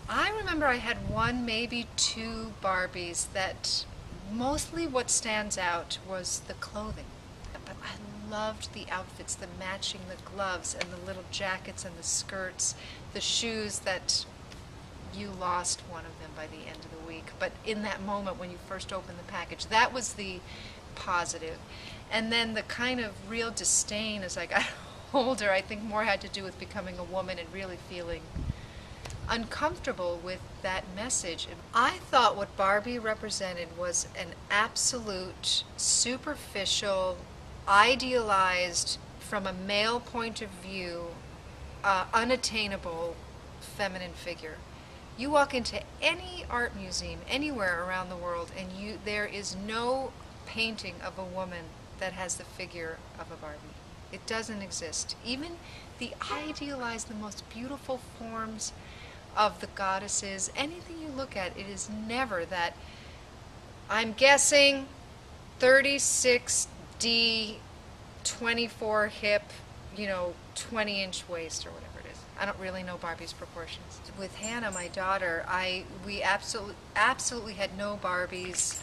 I remember I had one, maybe two Barbies that mostly what stands out was the clothing. But I loved the outfits, the matching, the gloves and the little jackets and the skirts, the shoes that you lost one of them by the end of the week. But in that moment when you first opened the package, that was the positive. And then the kind of real disdain as I got older, I think more had to do with becoming a woman and really feeling uncomfortable with that message. I thought what Barbie represented was an absolute, superficial, idealized, from a male point of view, unattainable feminine figure. You walk into any art museum anywhere around the world and there is no painting of a woman that has the figure of a Barbie. It doesn't exist. Even the idealized, the most beautiful forms of the goddesses, anything you look at, it is never that, I'm guessing, 36D, 24 hip, 20-inch waist or whatever it is. I don't really know Barbie's proportions. With Hannah, my daughter, we absolutely had no Barbies,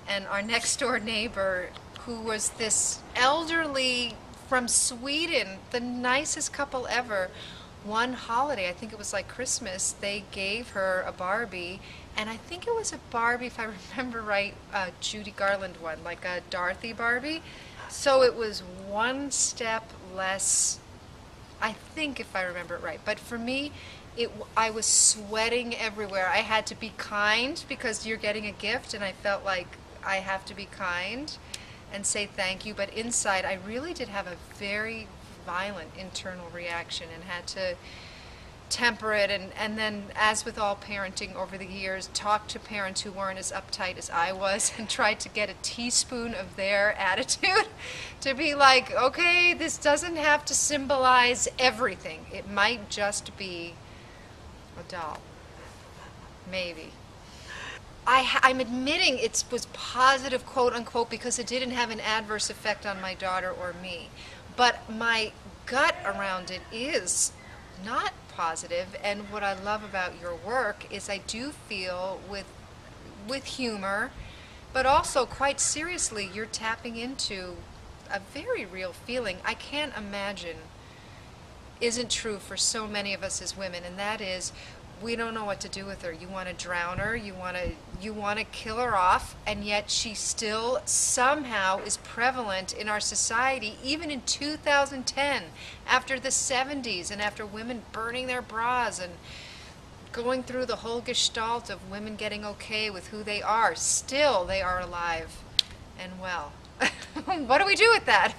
and our next door neighbor, who was this elderly from Sweden, the nicest couple ever, one holiday, I think it was like Christmas, they gave her a Barbie, and I think it was a Barbie, if I remember right, a Judy Garland one, like a Dorothy Barbie. So it was one step less, I think, if I remember it right. But for me, I was sweating everywhere. I had to be kind because you're getting a gift, and I felt like I have to be kind and say thank you. But inside, I really did have a very violent internal reaction and had to temper it, and then, as with all parenting over the years, talk to parents who weren't as uptight as I was and tried to get a teaspoon of their attitude to be like, okay, this doesn't have to symbolize everything. It might just be a doll. Maybe. I'm admitting it was positive, quote unquote, because it didn't have an adverse effect on my daughter or me. But my gut around it is not positive, and what I love about your work is I do feel with humor, but also quite seriously, you're tapping into a very real feeling I can't imagine isn't true for so many of us as women, and that is, we don't know what to do with her. You want to drown her, you want to kill her off, and yet she still somehow is prevalent in our society, even in 2010, after the 70s and after women burning their bras and going through the whole gestalt of women getting okay with who they are. Still, they are alive and well. What do we do with that?